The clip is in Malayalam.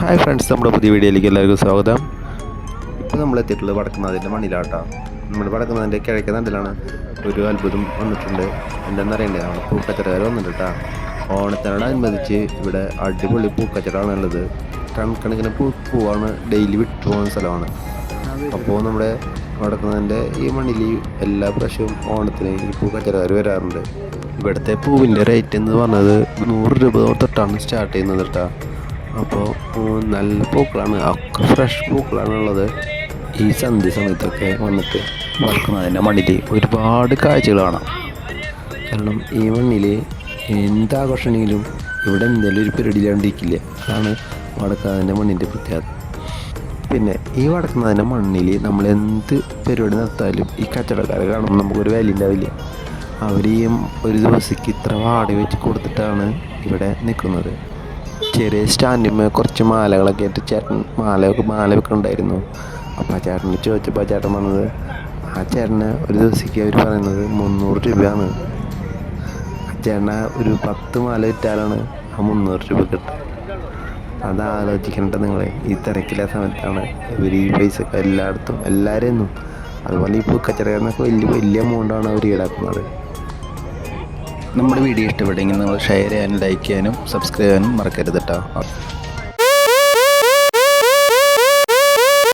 ഹായ് ഫ്രണ്ട്സ്, നമ്മുടെ പുതിയ വീഡിയോയിലേക്ക് എല്ലാവർക്കും സ്വാഗതം. ഇപ്പോൾ നമ്മൾ എത്തിയിട്ടുള്ളത് വടക്കുന്നാഥിൻ്റെ മണ്ണിലാട്ടോ. നമ്മൾ വടക്കുന്നാഥിൻ്റെ കിഴക്കേ നണ്ടിലാണ് ഒരു അത്ഭുതം വന്നിട്ടുണ്ട്. എന്താണെന്നറിയണ്ടേ, നമ്മുടെ പൂക്കച്ചവടക്കാർ വന്നിട്ടുണ്ട് കേട്ടോ. ഓണത്തിനോടനുബന്ധിച്ച് ഇവിടെ അടിപൊളി പൂക്കച്ചവടമാണുള്ളത്. കണക്കിന് പൂവാണ് ഡെയിലി വിട്ടു പോകുന്ന സ്ഥലമാണ്. അപ്പോൾ നമ്മുടെ വടക്കുന്നാഥിൻ്റെ ഈ മണ്ണിൽ എല്ലാ പ്രാവശ്യവും ഓണത്തിന് ഈ പൂക്കച്ചവടക്കാർ വരാറുണ്ട്. ഇവിടുത്തെ പൂവിൻ്റെ റേറ്റ് എന്ന് പറഞ്ഞത് 100 രൂപ തൊട്ടാണ് സ്റ്റാർട്ട് ചെയ്യുന്നത് കേട്ടോ. അപ്പോൾ നല്ല പൂക്കളാണ്, ഒക്കെ ഫ്രഷ് പൂക്കളാണുള്ളത്. ഈ സന്ധ്യ സമയത്തൊക്കെ വന്നിട്ട് വടക്കുന്നാഥിൻ്റെ മണ്ണിൽ ഒരുപാട് കാഴ്ചകൾ കാണാം. കാരണം ഈ മണ്ണിൽ എന്താഘോഷമാണെങ്കിലും ഇവിടെ എന്തെങ്കിലും ഒരു പരിപാടി ഇല്ലാണ്ടിരിക്കില്ല. അതാണ് വടക്കുന്നാഥിൻ്റെ മണ്ണിൻ്റെ പ്രത്യേകത. പിന്നെ ഈ വടക്കുന്നാഥിൻ്റെ മണ്ണിൽ നമ്മൾ എന്ത് പരിപാടി നടത്താലും ഈ കച്ചവടക്കാരെ കാണുമ്പോൾ നമുക്കൊരു വില ഉണ്ടാവില്ല. അവർ ഈ ഒരു ദിവസത്തേക്ക് ഇത്ര വാടക വെച്ച് കൊടുത്തിട്ടാണ് ഇവിടെ നിൽക്കുന്നത്. ചെറിയ സ്റ്റാൻഡിന്മേൽ കുറച്ച് മാലകളൊക്കെ ആയിട്ട് ചേട്ടൻ മാല വെക്കുന്നുണ്ടായിരുന്നു. അപ്പോൾ ആ ചേട്ടന് ചോദിച്ചപ്പോൾ ആ ചേട്ടൻ പറഞ്ഞത്, ആ ചേട്ടന് ഒരു ദിവസത്തേക്ക് അവർ പറയുന്നത് 300 രൂപയാണ്. ആ ചേട്ടന് ഒരു 10 മാല വിറ്റാലാണ് ആ 300 രൂപ കിട്ടുക. അത് ആലോചിക്കണ്ട നിങ്ങൾ. ഈ തിരക്കില്ല സമയത്താണ് ഇവർ ഈ പൈസ എല്ലായിടത്തും എല്ലാവരും. അതുപോലെ ഈ പൂക്കച്ചവടക്കാരനൊക്കെ വലിയ എമൗണ്ടാണ് അവർ ഈടാക്കുന്നത്. നമ്മുടെ വീഡിയോ ഇഷ്ടപ്പെട്ടെങ്കിൽ നിങ്ങൾ ഷെയർ ചെയ്യാനും ലൈക്ക് ചെയ്യാനും സബ്സ്ക്രൈബ് ചെയ്യാനും മറക്കരുത് കേട്ടോ.